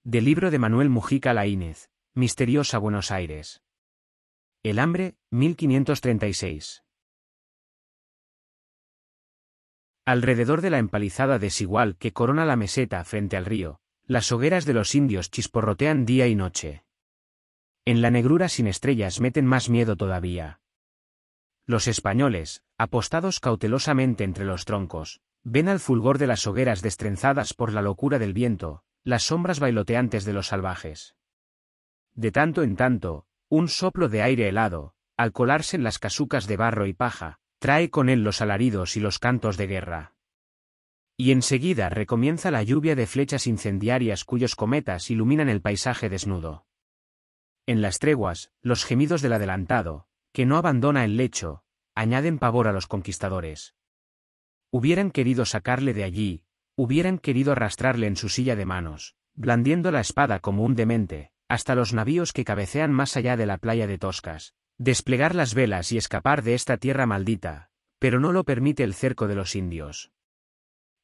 Del libro de Manuel Mujica Laínez, Misteriosa Buenos Aires. El hambre, 1536. Alrededor de la empalizada desigual que corona la meseta frente al río, las hogueras de los indios chisporrotean día y noche. En la negrura sin estrellas meten más miedo todavía. Los españoles, apostados cautelosamente entre los troncos, ven al fulgor de las hogueras destrenzadas por la locura del viento, las sombras bailoteantes de los salvajes. De tanto en tanto, un soplo de aire helado, al colarse en las casucas de barro y paja, trae con él los alaridos y los cantos de guerra. Y enseguida recomienza la lluvia de flechas incendiarias cuyos cometas iluminan el paisaje desnudo. En las treguas, los gemidos del adelantado, que no abandona el lecho, añaden pavor a los conquistadores. Hubieran querido sacarle de allí, hubieran querido arrastrarle en su silla de manos, blandiendo la espada como un demente, hasta los navíos que cabecean más allá de la playa de Toscas, desplegar las velas y escapar de esta tierra maldita, pero no lo permite el cerco de los indios.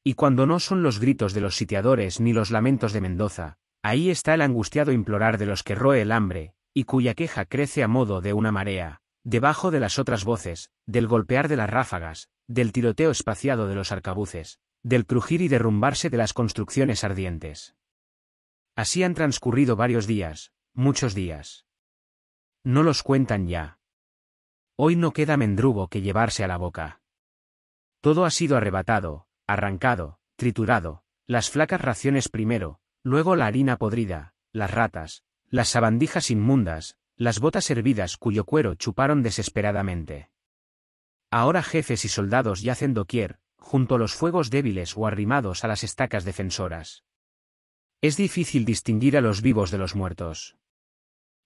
Y cuando no son los gritos de los sitiadores ni los lamentos de Mendoza, ahí está el angustiado implorar de los que roe el hambre, y cuya queja crece a modo de una marea, debajo de las otras voces, del golpear de las ráfagas, del tiroteo espaciado de los arcabuces, del crujir y derrumbarse de las construcciones ardientes. Así han transcurrido varios días, muchos días. No los cuentan ya. Hoy no queda mendrugo que llevarse a la boca. Todo ha sido arrebatado, arrancado, triturado, las flacas raciones primero, luego la harina podrida, las ratas, las sabandijas inmundas, las botas hervidas cuyo cuero chuparon desesperadamente. Ahora jefes y soldados yacen doquier, junto a los fuegos débiles o arrimados a las estacas defensoras. Es difícil distinguir a los vivos de los muertos.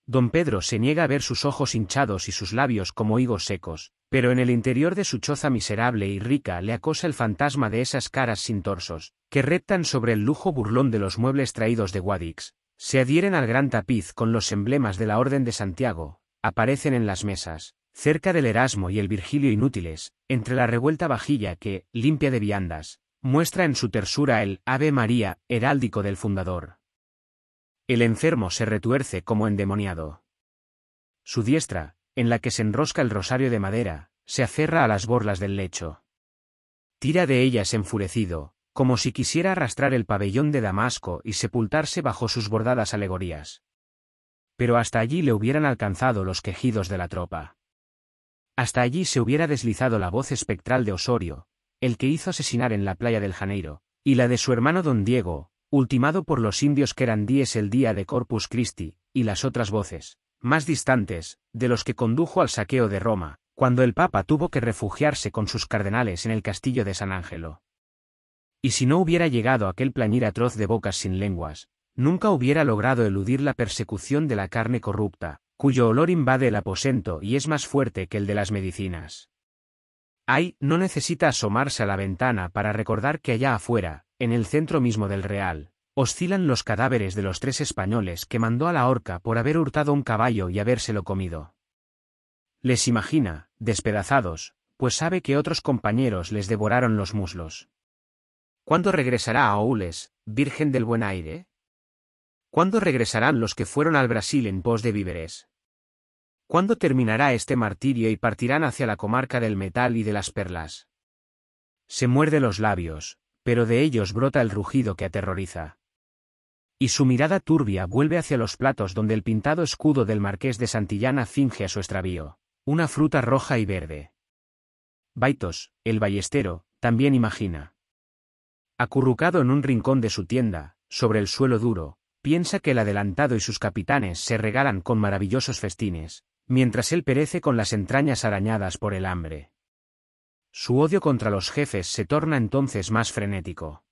Don Pedro se niega a ver sus ojos hinchados y sus labios como higos secos, pero en el interior de su choza miserable y rica le acosa el fantasma de esas caras sin torsos, que reptan sobre el lujo burlón de los muebles traídos de Guadix, se adhieren al gran tapiz con los emblemas de la Orden de Santiago, aparecen en las mesas, cerca del Erasmo y el Virgilio inútiles, entre la revuelta vajilla que, limpia de viandas, muestra en su tersura el Ave María, heráldico del fundador. El enfermo se retuerce como endemoniado. Su diestra, en la que se enrosca el rosario de madera, se aferra a las borlas del lecho. Tira de ellas enfurecido, como si quisiera arrastrar el pabellón de Damasco y sepultarse bajo sus bordadas alegorías. Pero hasta allí le hubieran alcanzado los quejidos de la tropa. Hasta allí se hubiera deslizado la voz espectral de Osorio, el que hizo asesinar en la playa del Janeiro, y la de su hermano don Diego, ultimado por los indios querandíes el día de Corpus Christi, y las otras voces, más distantes, de los que condujo al saqueo de Roma, cuando el Papa tuvo que refugiarse con sus cardenales en el castillo de San Ángelo. Y si no hubiera llegado aquel plañir atroz de bocas sin lenguas, nunca hubiera logrado eludir la persecución de la carne corrupta, cuyo olor invade el aposento y es más fuerte que el de las medicinas. Ay, no necesita asomarse a la ventana para recordar que allá afuera, en el centro mismo del Real, oscilan los cadáveres de los 3 españoles que mandó a la horca por haber hurtado un caballo y habérselo comido. Les imagina, despedazados, pues sabe que otros compañeros les devoraron los muslos. ¿Cuándo regresará a Oules, Virgen del Buen Aire? ¿Cuándo regresarán los que fueron al Brasil en pos de víveres? ¿Cuándo terminará este martirio y partirán hacia la comarca del metal y de las perlas? Se muerde los labios, pero de ellos brota el rugido que aterroriza. Y su mirada turbia vuelve hacia los platos donde el pintado escudo del marqués de Santillana finge a su extravío, una fruta roja y verde. Baitos, el ballestero, también imagina. Acurrucado en un rincón de su tienda, sobre el suelo duro, piensa que el adelantado y sus capitanes se regalan con maravillosos festines, mientras él perece con las entrañas arañadas por el hambre. Su odio contra los jefes se torna entonces más frenético.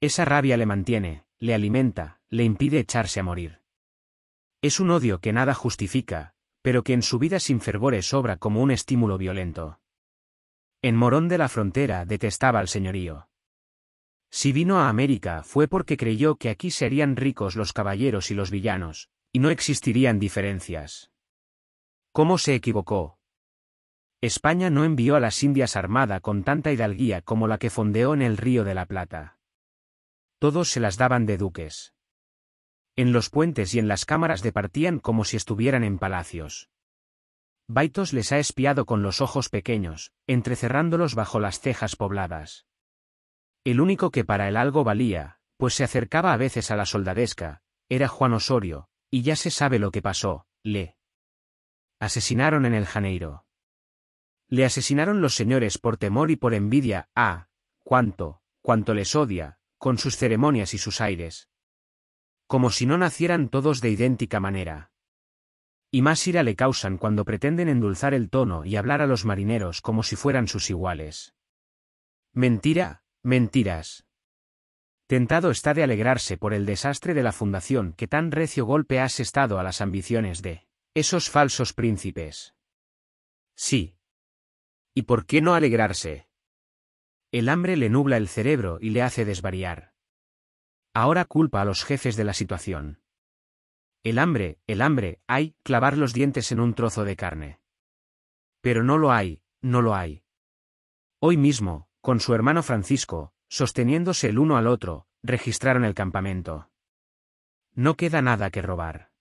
Esa rabia le mantiene, le alimenta, le impide echarse a morir. Es un odio que nada justifica, pero que en su vida sin fervores obra como un estímulo violento. En Morón de la Frontera detestaba al señorío. Si vino a América fue porque creyó que aquí se harían ricos los caballeros y los villanos, y no existirían diferencias. ¿Cómo se equivocó? España no envió a las Indias armada con tanta hidalguía como la que fondeó en el Río de la Plata. Todos se las daban de duques. En los puentes y en las cámaras departían como si estuvieran en palacios. Baitos les ha espiado con los ojos pequeños, entrecerrándolos bajo las cejas pobladas. El único que para él algo valía, pues se acercaba a veces a la soldadesca, era Juan Osorio, y ya se sabe lo que pasó, le asesinaron en el Janeiro. Le asesinaron los señores por temor y por envidia, cuánto les odia, con sus ceremonias y sus aires. Como si no nacieran todos de idéntica manera. Y más ira le causan cuando pretenden endulzar el tono y hablar a los marineros como si fueran sus iguales. Mentira, mentiras. Tentado está de alegrarse por el desastre de la fundación que tan recio golpe ha asestado a las ambiciones de esos falsos príncipes. Sí. ¿Y por qué no alegrarse? El hambre le nubla el cerebro y le hace desvariar. Ahora culpa a los jefes de la situación. El hambre, hay, clavar los dientes en un trozo de carne. Pero no lo hay, no lo hay. Hoy mismo, con su hermano Francisco, sosteniéndose el uno al otro, registraron el campamento. No queda nada que robar.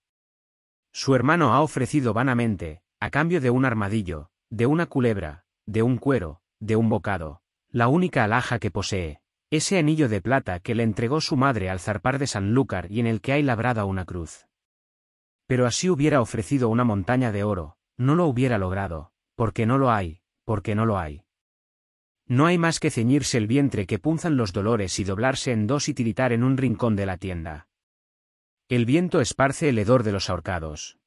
Su hermano ha ofrecido vanamente, a cambio de un armadillo, de una culebra, de un cuero, de un bocado, la única alhaja que posee, ese anillo de plata que le entregó su madre al zarpar de Sanlúcar y en el que hay labrada una cruz. Pero así hubiera ofrecido una montaña de oro, no lo hubiera logrado, porque no lo hay, porque no lo hay. No hay más que ceñirse el vientre que punzan los dolores y doblarse en dos y tiritar en un rincón de la tienda. El viento esparce el hedor de los ahorcados.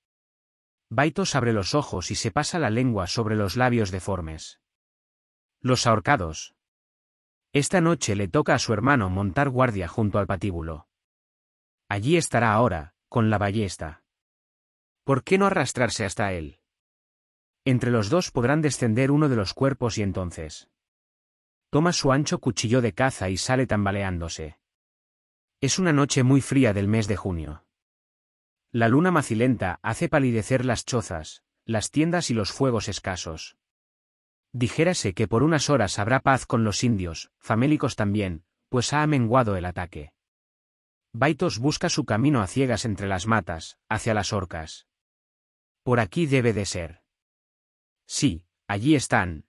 Baitos abre los ojos y se pasa la lengua sobre los labios deformes. Los ahorcados. Esta noche le toca a su hermano montar guardia junto al patíbulo. Allí estará ahora, con la ballesta. ¿Por qué no arrastrarse hasta él? Entre los dos podrán descender uno de los cuerpos y entonces toma su ancho cuchillo de caza y sale tambaleándose. Es una noche muy fría del mes de junio. La luna macilenta hace palidecer las chozas, las tiendas y los fuegos escasos. Dijérase que por unas horas habrá paz con los indios, famélicos también, pues ha amenguado el ataque. Baitos busca su camino a ciegas entre las matas, hacia las orcas. Por aquí debe de ser. Sí, allí están,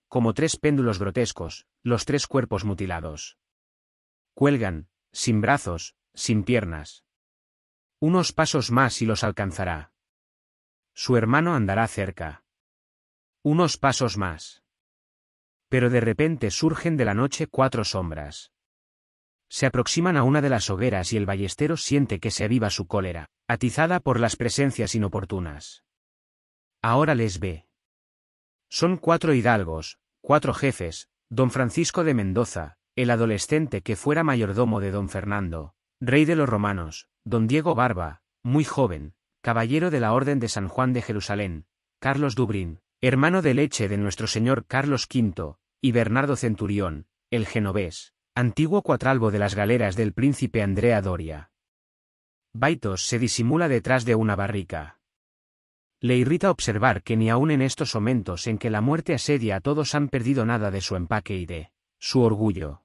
como tres péndulos grotescos, los tres cuerpos mutilados. Cuelgan, sin brazos, sin piernas. Unos pasos más y los alcanzará. Su hermano andará cerca. Unos pasos más. Pero de repente surgen de la noche cuatro sombras. Se aproximan a una de las hogueras y el ballestero siente que se aviva su cólera, atizada por las presencias inoportunas. Ahora les ve. Son cuatro hidalgos, cuatro jefes, don Francisco de Mendoza, el adolescente que fuera mayordomo de don Fernando, rey de los romanos, don Diego Barba, muy joven, caballero de la Orden de San Juan de Jerusalén, Carlos Dubrín, hermano de leche de nuestro señor Carlos V, y Bernardo Centurión, el genovés, antiguo cuatralbo de las galeras del príncipe Andrea Doria. Baitos se disimula detrás de una barrica. Le irrita observar que ni aun en estos momentos en que la muerte asedia a todos han perdido nada de su empaque y de su orgullo.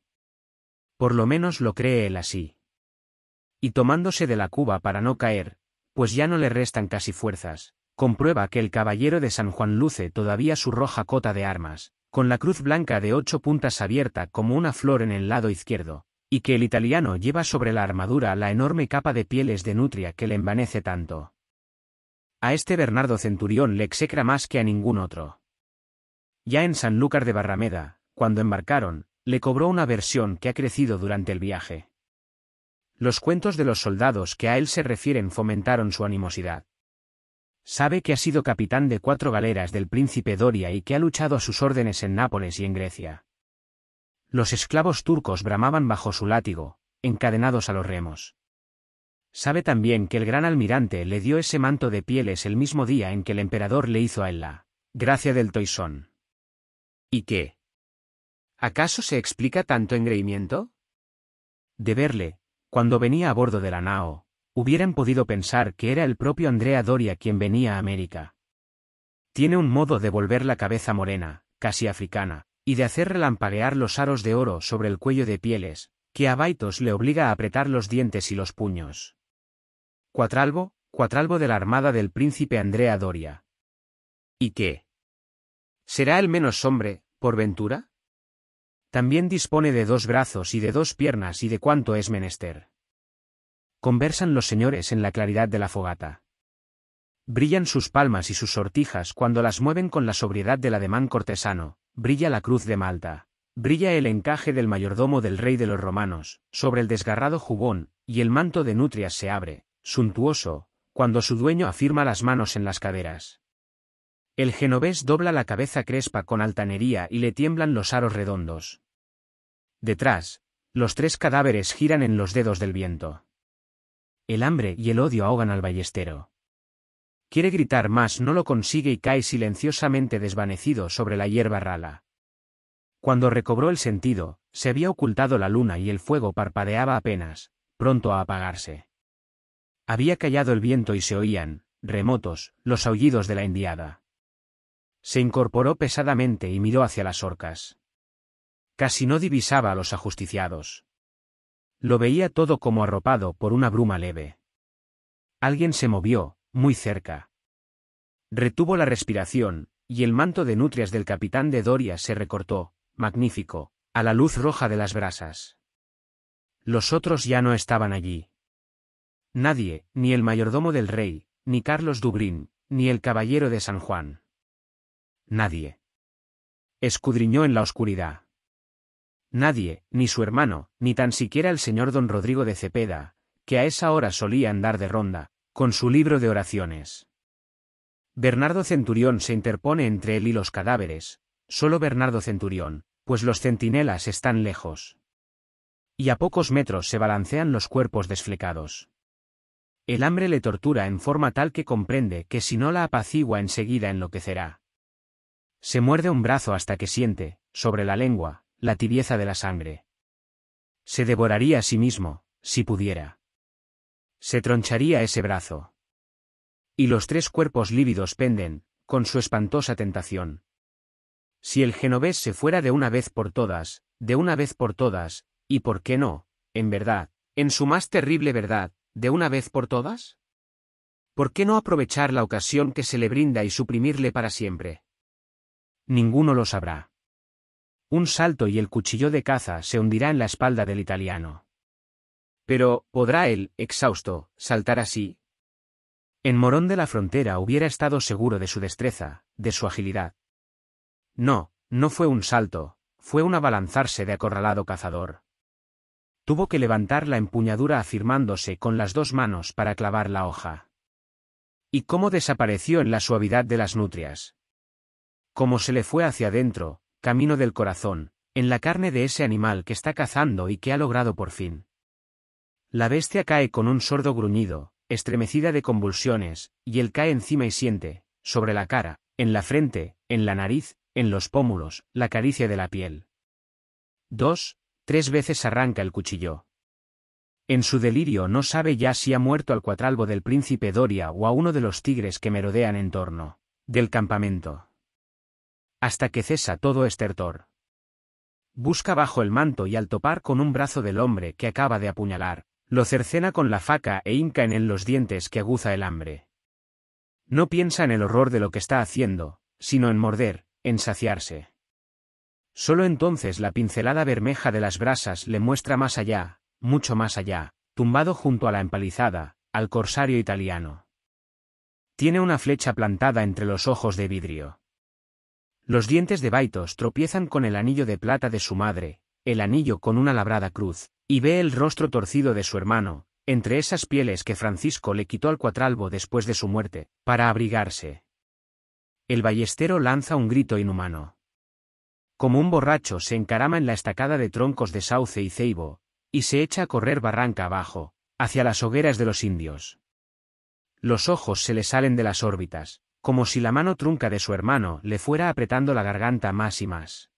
Por lo menos lo cree él así. Y tomándose de la cuba para no caer, pues ya no le restan casi fuerzas, comprueba que el caballero de San Juan luce todavía su roja cota de armas, con la cruz blanca de 8 puntas abierta como una flor en el lado izquierdo, y que el italiano lleva sobre la armadura la enorme capa de pieles de nutria que le envanece tanto. A este Bernardo Centurión le execra más que a ningún otro. Ya en Sanlúcar de Barrameda, cuando embarcaron, le cobró una aversión que ha crecido durante el viaje. Los cuentos de los soldados que a él se refieren fomentaron su animosidad. Sabe que ha sido capitán de 4 galeras del príncipe Doria y que ha luchado a sus órdenes en Nápoles y en Grecia. Los esclavos turcos bramaban bajo su látigo, encadenados a los remos. Sabe también que el gran almirante le dio ese manto de pieles el mismo día en que el emperador le hizo a él la gracia del toisón. ¿Y qué? ¿Acaso se explica tanto engreimiento? De verle, cuando venía a bordo de la nao, hubieran podido pensar que era el propio Andrea Doria quien venía a América. Tiene un modo de volver la cabeza morena, casi africana, y de hacer relampaguear los aros de oro sobre el cuello de pieles, que a Baitos le obliga a apretar los dientes y los puños. Cuatralbo, cuatralbo de la armada del príncipe Andrea Doria. ¿Y qué? ¿Será el menos hombre, por ventura? También dispone de 2 brazos y de 2 piernas y de cuánto es menester. Conversan los señores en la claridad de la fogata. Brillan sus palmas y sus sortijas cuando las mueven con la sobriedad del ademán cortesano, brilla la cruz de Malta, brilla el encaje del mayordomo del rey de los romanos, sobre el desgarrado jubón, y el manto de nutrias se abre, suntuoso, cuando su dueño afirma las manos en las caderas. El genovés dobla la cabeza crespa con altanería y le tiemblan los aros redondos. Detrás, los 3 cadáveres giran en los dedos del viento. El hambre y el odio ahogan al ballestero. Quiere gritar más, no lo consigue y cae silenciosamente desvanecido sobre la hierba rala. Cuando recobró el sentido, se había ocultado la luna y el fuego parpadeaba apenas, pronto a apagarse. Había callado el viento y se oían, remotos, los aullidos de la indiada. Se incorporó pesadamente y miró hacia las orcas. Casi no divisaba a los ajusticiados. Lo veía todo como arropado por una bruma leve. Alguien se movió, muy cerca. Retuvo la respiración, y el manto de nutrias del capitán de Doria se recortó, magnífico, a la luz roja de las brasas. Los otros ya no estaban allí. Nadie, ni el mayordomo del rey, ni Carlos Dubrín, ni el caballero de San Juan. Nadie. Escudriñó en la oscuridad. Nadie, ni su hermano, ni tan siquiera el señor don Rodrigo de Cepeda, que a esa hora solía andar de ronda, con su libro de oraciones. Bernardo Centurión se interpone entre él y los cadáveres, solo Bernardo Centurión, pues los centinelas están lejos. Y a pocos metros se balancean los cuerpos desflecados. El hambre le tortura en forma tal que comprende que si no la apacigua enseguida enloquecerá. Se muerde un brazo hasta que siente, sobre la lengua, la tibieza de la sangre. Se devoraría a sí mismo, si pudiera. Se troncharía ese brazo. Y los 3 cuerpos lívidos penden, con su espantosa tentación. Si el genovés se fuera de una vez por todas, y por qué no, en verdad, en su más terrible verdad, de una vez por todas? ¿Por qué no aprovechar la ocasión que se le brinda y suprimirle para siempre? Ninguno lo sabrá. Un salto y el cuchillo de caza se hundirá en la espalda del italiano. Pero, ¿podrá él, exhausto, saltar así? En Morón de la Frontera hubiera estado seguro de su destreza, de su agilidad. No, no fue un salto, fue un abalanzarse de acorralado cazador. Tuvo que levantar la empuñadura afirmándose con las 2 manos para clavar la hoja. ¿Y cómo desapareció en la suavidad de las nutrias? Cómo se le fue hacia adentro, camino del corazón, en la carne de ese animal que está cazando y que ha logrado por fin. La bestia cae con un sordo gruñido, estremecida de convulsiones, y él cae encima y siente, sobre la cara, en la frente, en la nariz, en los pómulos, la caricia de la piel. 2, 3 veces arranca el cuchillo. En su delirio no sabe ya si ha muerto al cuatralbo del príncipe Doria o a uno de los tigres que merodean en torno del campamento. Hasta que cesa todo estertor. Busca bajo el manto y al topar con un brazo del hombre que acaba de apuñalar, lo cercena con la faca e hinca en él los dientes que aguza el hambre. No piensa en el horror de lo que está haciendo, sino en morder, en saciarse. Solo entonces la pincelada bermeja de las brasas le muestra más allá, mucho más allá, tumbado junto a la empalizada, al corsario italiano. Tiene una flecha plantada entre los ojos de vidrio. Los dientes de Baitos tropiezan con el anillo de plata de su madre, el anillo con una labrada cruz, y ve el rostro torcido de su hermano, entre esas pieles que Francisco le quitó al cuatralbo después de su muerte, para abrigarse. El ballestero lanza un grito inhumano. Como un borracho se encarama en la estacada de troncos de sauce y ceibo, y se echa a correr barranca abajo, hacia las hogueras de los indios. Los ojos se le salen de las órbitas, como si la mano trunca de su hermano le fuera apretando la garganta más y más.